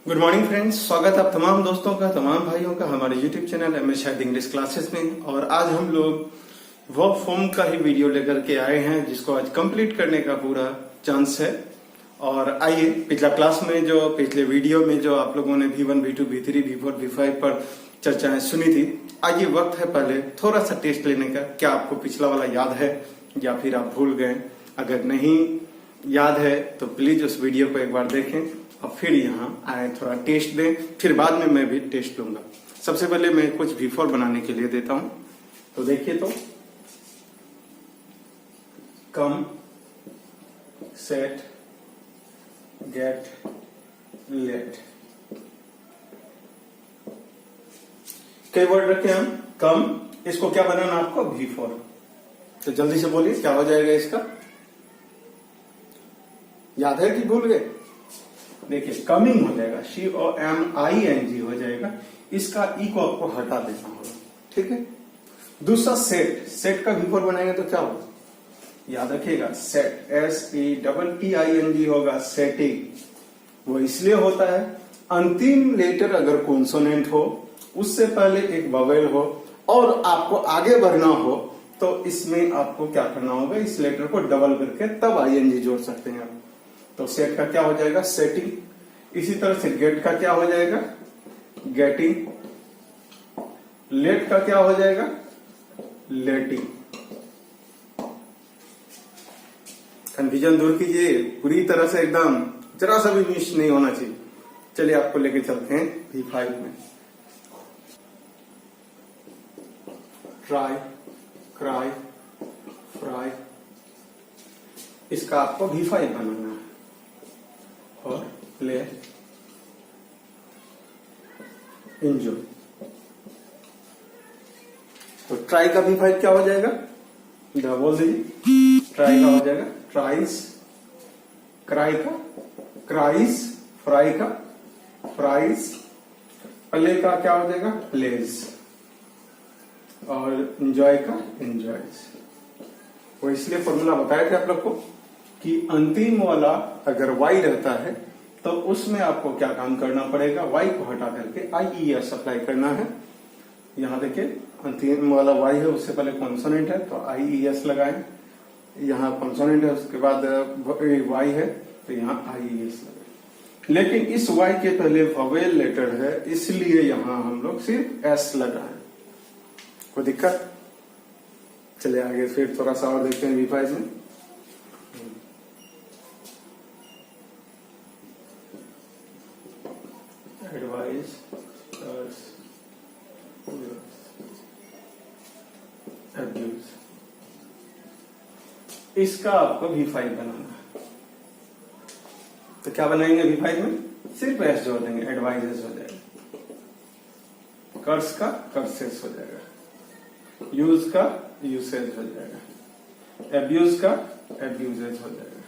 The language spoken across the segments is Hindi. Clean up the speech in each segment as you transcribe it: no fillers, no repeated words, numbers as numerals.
गुड मॉर्निंग फ्रेंड्स, स्वागत आप तमाम दोस्तों का, तमाम भाइयों का हमारे YouTube channel MS Shahid English classes में। और आज हम लोग वर्ब फॉर्म का ही वीडियो लेकर के आए हैं जिसको आज कंप्लीट करने का पूरा चांस है। और आइए, पिछला क्लास में जो पिछले वीडियो में जो आप लोगों ने V1, V2, V3, V4, V5 पर चर्चाएं सुनी थी, आज ये वक्त है पहले थोड़ा सा टेस्ट लेने का। क्या आपको पिछला वाला याद है या फिर आप भूल गए? अगर नहीं याद है तो प्लीज उस वीडियो को एक बार देखें और फिर यहाँ आए, थोड़ा टेस्ट दें, फिर बाद में मैं भी टेस्ट लूंगा। सबसे पहले मैं कुछ V4 बनाने के लिए देता हूं। तो देखिए, तो कम, सेट, गेट, लेट, कई वर्ड रखे हम। कम, इसको क्या बनाना आपको? V4। तो जल्दी से बोलिए क्या हो जाएगा इसका? याद है कि भूल गए? देखिए, कमिंग हो जाएगा, COMING हो जाएगा। इसका ई को आपको हटा देना होगा, ठीक है। दूसरा सेट, सेट का V4 बनाएंगे तो क्या होगा? याद रखिएगा, सेट SETTING होगा, सेटिंग। वो इसलिए होता है अंतिम लेटर अगर कॉन्सोनेंट हो, उससे पहले एक ववेल हो और आपको आगे बढ़ना हो तो इसमें आपको क्या करना होगा? इस लेटर को डबल करके तब ING जोड़ सकते हैं आप। तो सेट का क्या हो जाएगा? सेटिंग। इसी तरह से गेट का क्या हो जाएगा? गेटिंग। लेट का क्या हो जाएगा? लेटिंग। कंफ्यूजन दूर कीजिए, पूरी तरह से एकदम जरा सा भी मिस नहीं होना चाहिए। चलिए आपको लेके चलते हैं V5 में। ट्राई, क्राई, फ्राई, इसका आपको V5 बनाना है। और प्ले, एंजॉय। तो ट्राई का V5 क्या हो जाएगा? बोल दीजिए। ट्राई का हो जाएगा ट्राइस, क्राई का क्राइस, फ्राई का फ्राइस, प्ले का क्या हो जाएगा? प्लेज, और एंजॉय का एंजॉयज। वो इसलिए फॉर्मूला बताए थे आप लोग को कि अंतिम वाला अगर Y रहता है तो उसमें आपको क्या काम करना पड़ेगा? Y को हटा करके IES अप्लाई करना है। यहां देखिए, अंतिम वाला Y है, उससे पहले कॉन्सोनेंट है तो IES लगाएं। यहाँ कॉन्सोनेंट है, उसके बाद Y है तो यहाँ IES लगाएं। लेकिन इस Y के पहले ववेल लेटर है, इसलिए यहां हम लोग सिर्फ S लगाएं। कोई दिक्कत? चलिए आगे फिर थोड़ा सा और देखते हैं V5 में। एडवाइस, अब्यूज, इसका आपको V5 बनाना है। तो क्या बनाएंगे V5 में? सिर्फ S जोड़ देंगे, एडवाइजेस हो जाएगा। कर्स का कर्सेस हो जाएगा, यूज का यूसेज हो जाएगा, एब्यूज का एब्यूजेज हो जाएगा।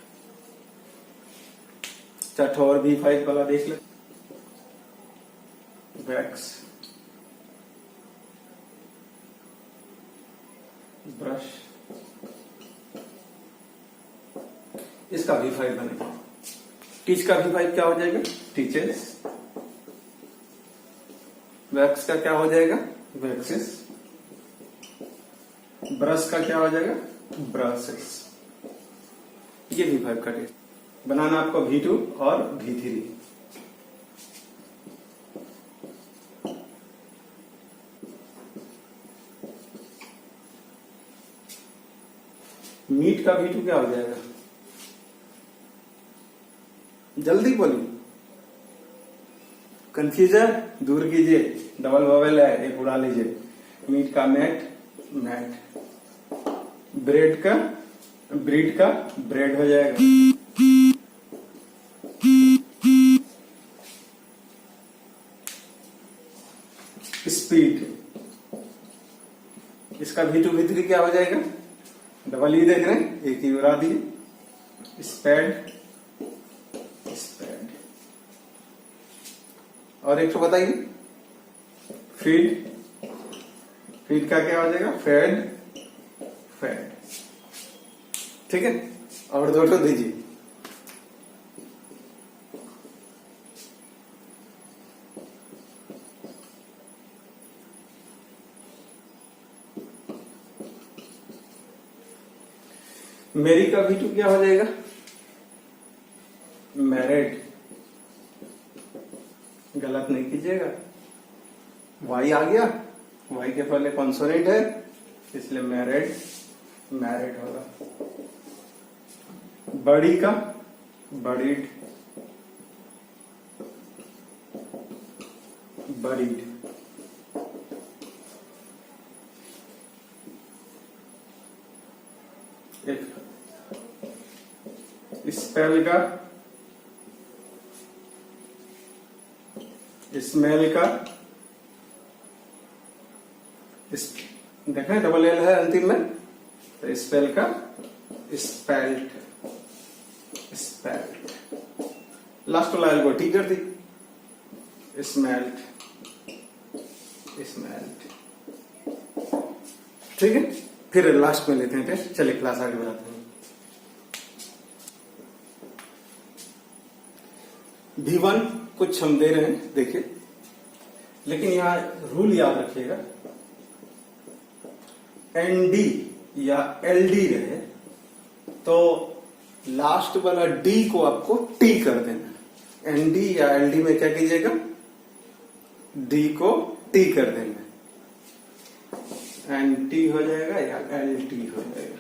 चौथा और V5 वाला देख ले। वैक्स, ब्रश, इसका V5 बनेगा। टीच का V5 क्या हो जाएगा? टीचर्स। वैक्स का क्या हो जाएगा? वैक्सेस। ब्रश का क्या हो जाएगा? ब्रशेस। ये V5 का टेस्ट बनाना आपको V2 और V3। मीट का V2 क्या हो जाएगा? जल्दी बोलिए, कंफ्यूजन दूर कीजिए। डबल वोवेल है, एक उड़ा लीजिए। मीट का मैट, मैट। ब्रेड का ब्रीड का ब्रेड हो जाएगा। स्पीड, इसका V2 V3 क्या हो जाएगा? डबल ही देख रहे हैं, एक ही उड़ा दिए। Sped, sped. और एक तो बताइए, फीड, फीड का क्या हो जाएगा? Fed, fed. ठीक है, और दो दीजिए। मेरी का V2 क्या हो जाएगा? मैरिड। गलत नहीं कीजिएगा। Y आ गया, Y के पहले कॉन्सोनेंट है इसलिए मैरिड, मैरिड होगा। बड़ी का बड़ीड, बड़ीड। एक स्पेल का, स्मेल का, देखें डबल एल है अंतिम में, तो स्पेल का स्पेल्ट, स्पेल्ट। लास्ट वाला एल को ठीक कर दी, स्मेल्ट, स्मेल्ट। ठीक है, फिर लास्ट में लेते हैं टेस्ट। चलिए क्लास आगे बढ़ाते हैं। V1 कुछ हम दे रहे हैं, देखिए, लेकिन यहां रूल याद रखिएगा, ND या LD रहे तो लास्ट वाला D को आपको T कर देना। ND या LD में क्या कीजिएगा? D को T कर देना, NT हो जाएगा या LT हो जाएगा।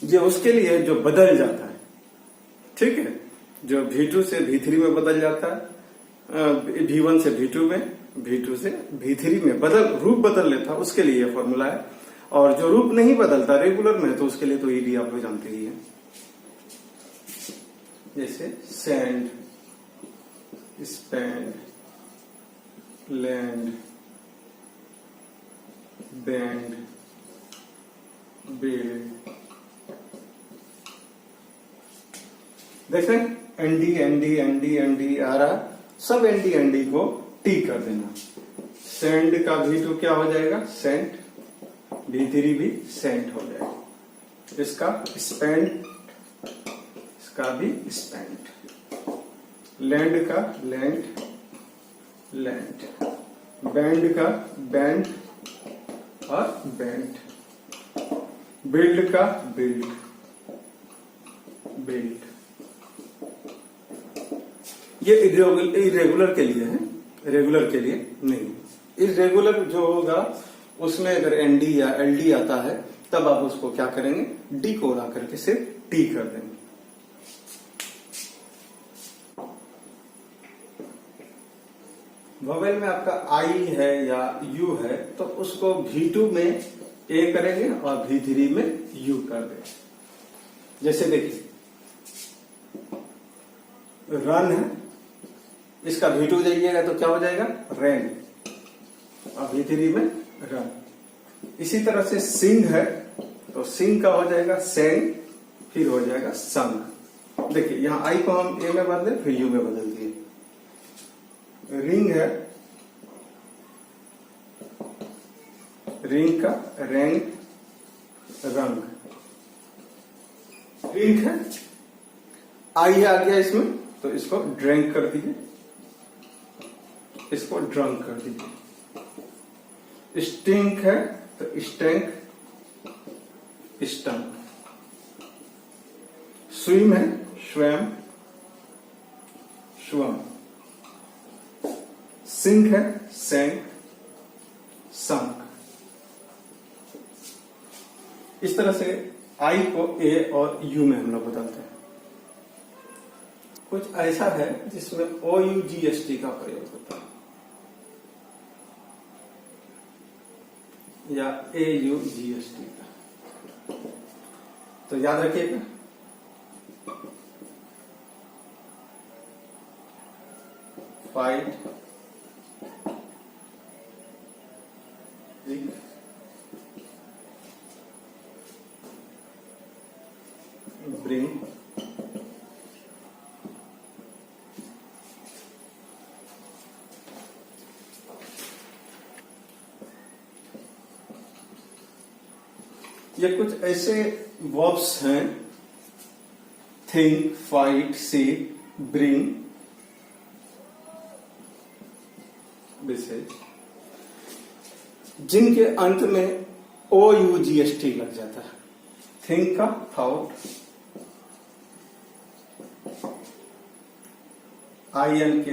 ये उसके लिए जो बदल जाता है, ठीक है, जो V2 से V3 में बदल जाता है, V1 से V2 में, V2 से V3 में रूप बदल लेता है, उसके लिए यह फॉर्मूला है। और जो रूप नहीं बदलता रेगुलर में, तो उसके लिए तो ED आप लोग जानते ही हैं। जैसे sand, spend, land, band, build. देखें ND ND ND ND आ रहा, सब ND ND को T कर देना। सेंड का V2 क्या हो जाएगा? सेंट। V3 भी सेंट हो जाएगा। इसका स्पेंट, इसका भी स्पेंट। लैंड का लैंड, लैंड। बैंड का बैंड और बैंड। बिल्ड का बिल्ड, बिल्ड। ये इरेगुलर के लिए है, रेगुलर के लिए नहीं। इरेगुलर जो होगा उसमें अगर ND या LD आता है, तब आप उसको क्या करेंगे? D को उड़ा करके सिर्फ T कर देंगे। वोवेल में आपका I है या U है, तो उसको V2 में A करेंगे और V3 में U कर देंगे। जैसे देखिए, रन है, इसका V2 जाइएगा तो क्या हो जाएगा? रैन, और V3 में रन। इसी तरह से सिंग है, तो सिंग का हो जाएगा सेंग, फिर हो जाएगा संग। देखिए यहां I को हम A में बदले, फिर U में बदल दिए। रिंग है, रिंग का रैंग, रंग। रिंग है, I आ गया इसमें, तो इसको ड्रैंक कर दीजिए, इसको ड्रंक कर दीजिए। स्टिंक है तो स्टैंक, स्टंक। स्विम है, स्वयं, स्वम। सिंक है, सैंक, संक। इस तरह से I को A और U में हम लोग बदलते हैं। कुछ ऐसा है जिसमें OUGST का प्रयोग होता है या AUGST का, तो याद रखिएगा। फाइट, ब्रिंग, ये कुछ ऐसे वर्ब्स हैं, थिंक, फाइट, सी, ब्रिंग, विशेष, जिनके अंत में OUGST लग जाता है। थिंक का थॉट, INK,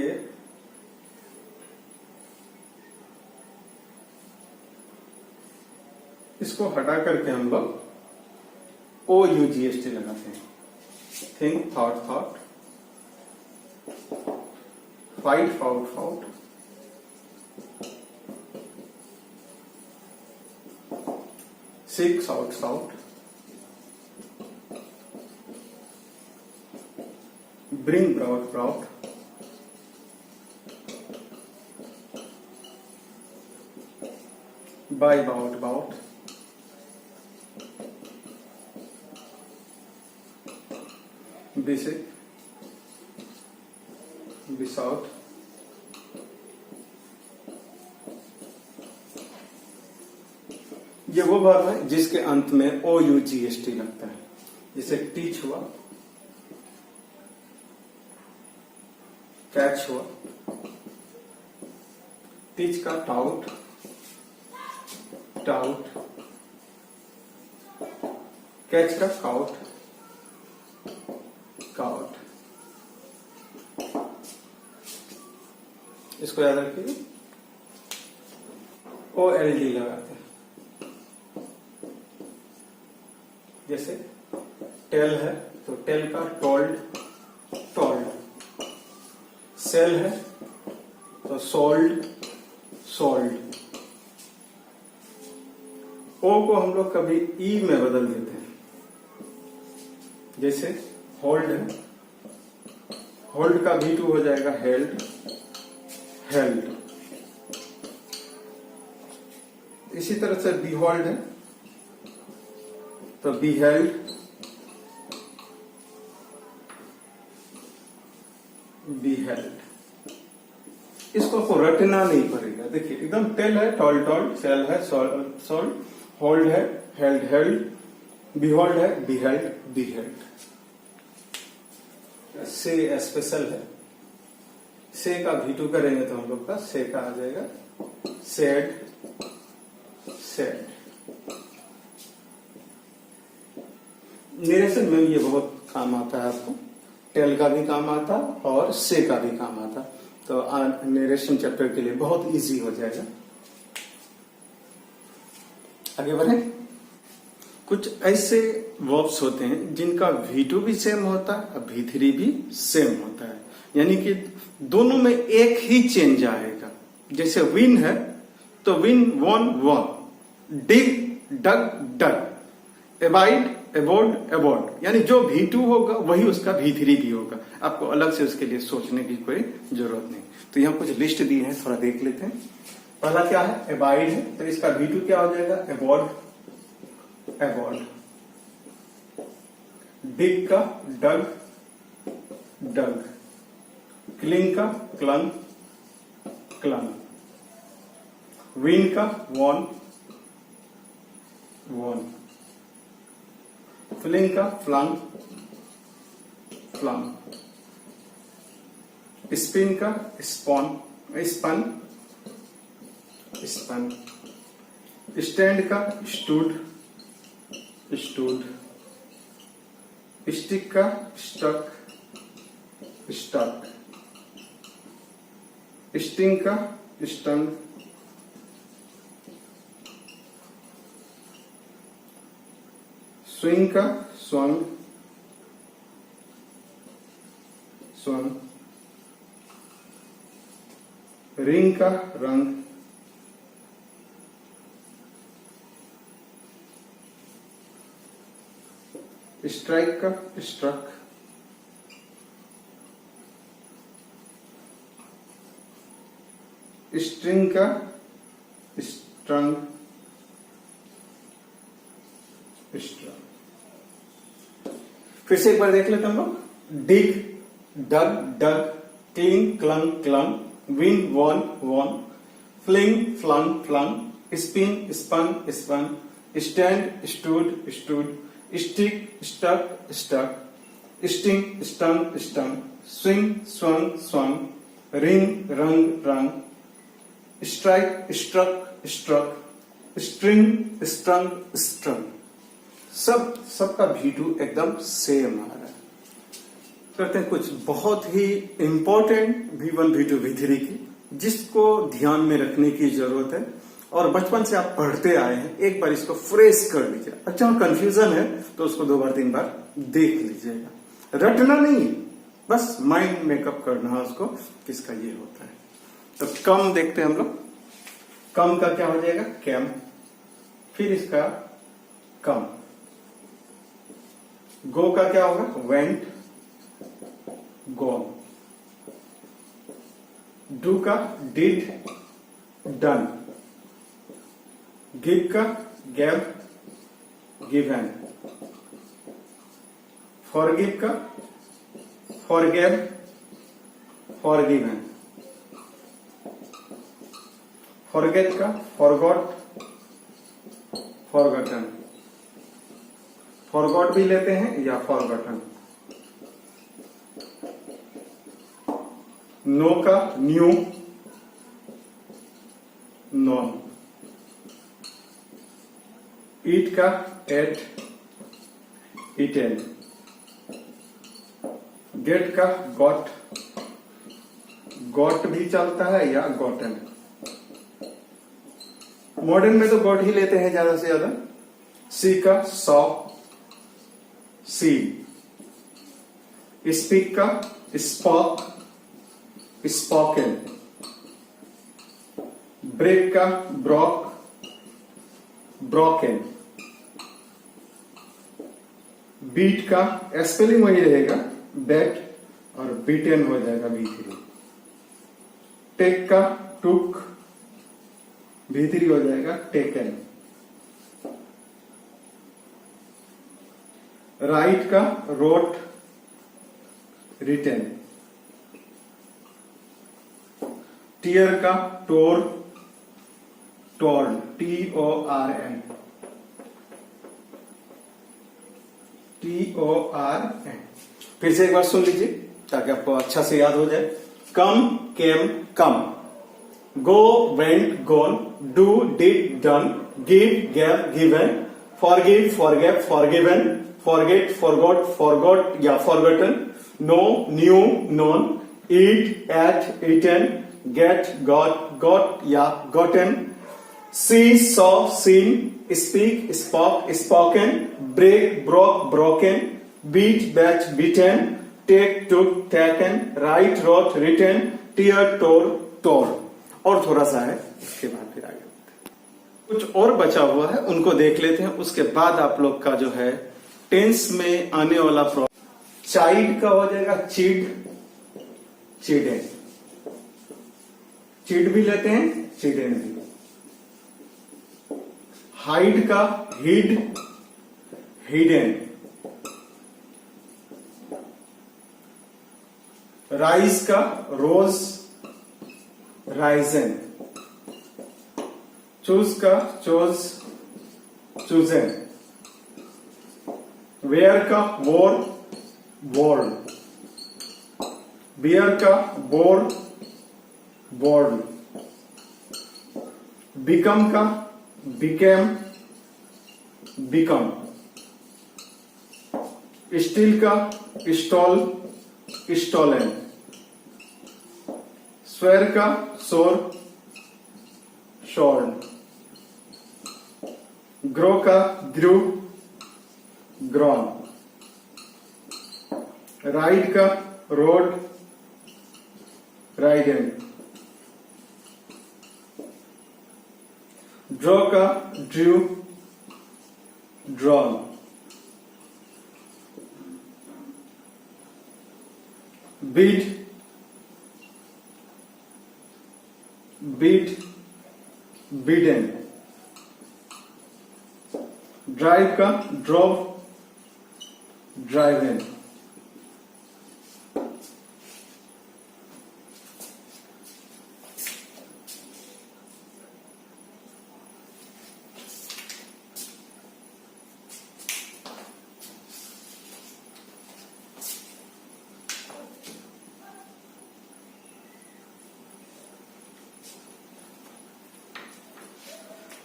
इसको हटा करके हम लोग OUGST लगाते हैं। Think thought thought, fight fought fought, seek sought sought, bring brought brought, buy bought bought, beseech besought, ये वो वर्ब है जिसके अंत में OUGST लगता है। जैसे टीच हुआ, कैच हुआ, टीच का टाउट टाउट, कैच का काउट काउट। इसको याद रखिए, OLD लगाते हैं। जैसे टेल है तो टेल का टोल्ड टोल्ड, सेल है तो सोल्ड सोल्ड। ओ को हम लोग कभी ई में बदल देते हैं। जैसे होल्ड है, होल्ड का V2 हो जाएगा हेल्ड हेल्ड। इसी तरह से बिहोल्ड है तो बिहेल्ड बिहेल्ड। इसको आपको रटना नहीं पड़ेगा। देखिए एकदम टेल है टॉल टॉल, सेल है सोल्ड सोल्ड, होल्ड है हेल्ड हेल्ड, बिहोल्ड है बिहेल्ड बिहेल्ड। से स्पेशल है, से का V2 करेंगे तो हम लोग का से का आ जाएगा सेड सेड। निरेशन में ये बहुत काम आता है आपको, टेल का भी काम आता और से का भी काम आता, तो नरेशन चैप्टर के लिए बहुत इजी हो जाएगा। आगे बढ़े। कुछ ऐसे वर्ब्स होते हैं जिनका V2 भी सेम होता है और V3 भी सेम होता है, यानी कि दोनों में एक ही चेंज आएगा। जैसे विन है तो विन वॉन वॉन, डिग डग डग, एबाइड एबोर्ड एबोर्ड, यानी जो V2 होगा वही उसका V3 भी होगा। आपको अलग से उसके लिए सोचने की कोई जरूरत नहीं। तो यहाँ कुछ लिस्ट दी है, थोड़ा देख लेते हैं। पहला क्या है, एबाइड है तो इसका V2 क्या हो जाएगा एबोर्ड एबोर्ड। डिग का डग डग, क्लिंग का क्लंग क्लंग, विन का वॉन वॉन, फ्लिंग का फ्लंग फ्लंग, स्पिन का स्पॉन स्पन स्पन, स्टैंड का स्टूड स्टूड, स्टिक का स्टक स्टक, स्टिंग का स्टंग, स्विंग का स्वंग स्वंग, रिंग का रंग, स्ट्राइक का स्ट्रक, स्ट्रिंग का स्ट्रंग स्ट्रंग। फिर से एक बार देख लेते हैं हम लोग। Dig dug dug, cling clung clung, win won won, fling flung flung, spin spun spun, stand stood stood, stick stuck stuck, sting stung stung, swing swung swung, ring rung rung, strike struck struck, string, strung, strung, सबका V2 एकदम सेम आ रहा है। करते हैं कुछ बहुत ही इंपॉर्टेंट V1, V2, V3 की, जिसको ध्यान में रखने की जरूरत है और बचपन से आप पढ़ते आए हैं। एक बार इसको फ्रेश कर लीजिए। अच्छा कंफ्यूजन है तो उसको 2 बार 3 बार देख लीजिएगा। रटना नहीं, बस माइंड मेकअप करना है उसको, किसका ये होता है। तो कम देखते हैं हम लोग। कम का क्या हो जाएगा? कैम। फिर इसका कम। गो का क्या होगा? Went, gone. डू का डिड, डन। गिव का गैव, गिवन। फॉरगिव का फॉरगेव, फॉरगिवन। फॉरगेट का फॉरगॉट, फॉरगॉटन। फॉरगॉट भी लेते हैं या फॉरगॉटन। नो का न्यू, नॉन। ईट का एट, ईटेन। गेट का गॉट, गॉट भी चलता है या गॉटन। मॉडर्न में तो गॉट ही लेते हैं ज्यादा से ज्यादा। सी का सॉ, सी। स्पीक का स्पॉक, स्पोकन। ब्रेक का ब्रॉक, ब्रोकन। बीट का स्पेलिंग वही रहेगा, बैट, और बीटेन हो जाएगा B3। टेक का टुक, B3 हो जाएगा टेकन। राइट का रोट, रिटेन। टीयर का टोर, टोर्न, TORN, TORN। फिर से एक बार सुन लीजिए ताकि आपको अच्छा से याद हो जाए। Come, came, come. Go, went, gone. Do, did, done. Give, gave, given. Forgive, forgave, forgiven. Forget, forgot, forgot या forgotten. Know, knew, known. Eat, ate, eaten. Get, got, got या gotten. See, saw, seen. Speak, spoke, spoken. Break, broke, broken. Beat, batch, beaten. Take, took, taken. Write, wrote, written. Tear, tore, tore. और थोड़ा सा है, इसके बाद फिर आगे कुछ और बचा हुआ है, उनको देख लेते हैं। उसके बाद आप लोग का जो है टेंस में आने वाला प्रॉब्लम। चाइल्ड का हो जाएगा चिड, चिडेन। चिड भी लेते हैं, चिडेन भी। हाइड का हिड, हिडन। राइज का रोज, राइजन। चूज का चोज, चूजन। वेयर का वोर, वोर्न। बियर का बोर, बोर्न। बिकम का बिकेम, बिकम। स्टील का स्टॉल, स्टॉलन। स्वेर का सोर, शॉर्न। ग्रो का ग्रू, ग्रॉन। राइड का रोड, राइडन। ड्रॉ का drew, drawn. Beat, beat, beaten. Drive का ड्रॉव, ड्राइवन।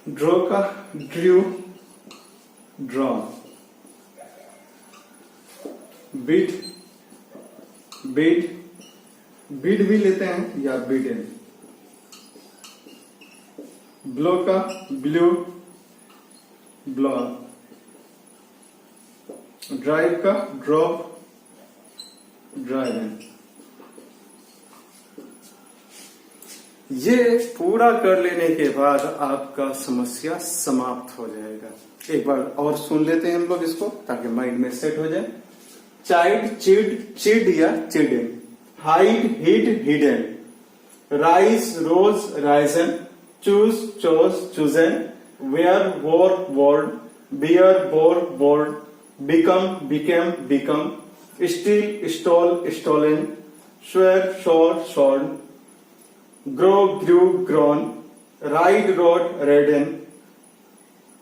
ड्रॉ का drew, drawn. Beat, beat, beat भी लेते हैं या बीडन। ब्लो का ब्लू, ब्लो। ड्राइव का ड्रॉप, ड्राइवन। ये पूरा कर लेने के बाद आपका समस्या समाप्त हो जाएगा। एक बार और सुन लेते हैं हम लोग इसको, ताकि माइंड में सेट हो जाए। चाइल्ड, चिड, चिड या chidden. Hide, hid, hidden. Rise, rose, risen. Choose, chose, chosen. Wear, wore, word. Bear, bore, bored. Become, became, become. Steal, stole, stolen. Swear, swore, sworn. Grow, grew, grown. Ride, rode, ridden.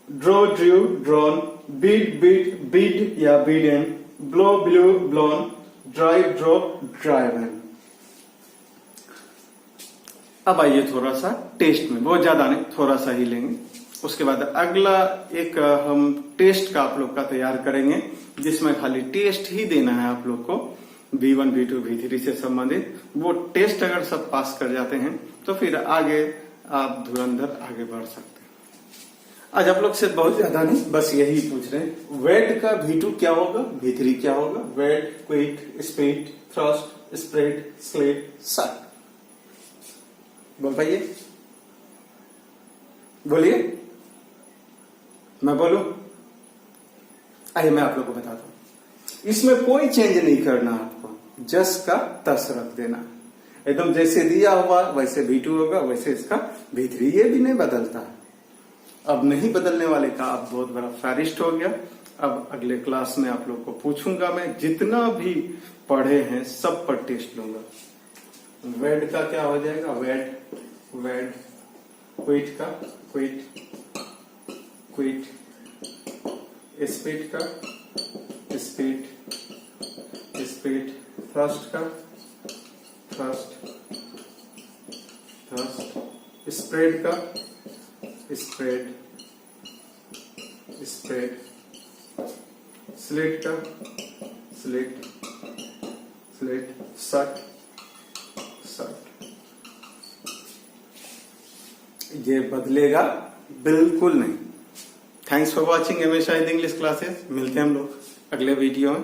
Draw, drew, drawn. Beat, beat, beat या beaten. Blow, blew, blown. Drive, drove, driven. अब आइए थोड़ा सा टेस्ट में, बहुत ज्यादा नहीं, थोड़ा सा ही लेंगे। उसके बाद अगला एक हम टेस्ट का आप लोग का तैयार करेंगे, जिसमें खाली टेस्ट ही देना है आप लोग को। V1, V2, V3 से संबंधित वो टेस्ट अगर सब पास कर जाते हैं तो फिर आगे आप धुरंधर आगे बढ़ सकते हैं। आज आप लोग से बहुत ज्यादा नहीं, बस यही पूछ रहे हैं। वेट का V2 क्या होगा, V3 क्या होगा? Wet, quick, speed, thrust, spread, slit, shut. बोल पाइए, बोलिए, मैं बोलूं? आइए मैं आप लोग को बताता हूं। इसमें कोई चेंज नहीं करना आपको, जस का तस रख देना। एकदम जैसे दिया हुआ वैसे V2 होगा, वैसे इसका V3। ये भी नहीं बदलता है। अब नहीं बदलने वाले का आप बहुत बड़ा फैरिस्ट हो गया। अब अगले क्लास में आप लोग को पूछूंगा, मैं जितना भी पढ़े हैं सब पर टेस्ट लूंगा। वेड का क्या हो जाएगा? वेड, वेड। क्विट का क्विट, क्विट। स्पीड का स्पीड, स्पीड। थ्रस्ट का थ्रस्ट, थ्रस्ट। स्प्रेड का स्प्रेड, स्प्रेड। स्लिट का स्लिट, स्लिट। सट, सट। ये बदलेगा बिल्कुल नहीं। Thanks for watching MA Shahid English classes. मिलते हैं हम लोग अगले वीडियो में।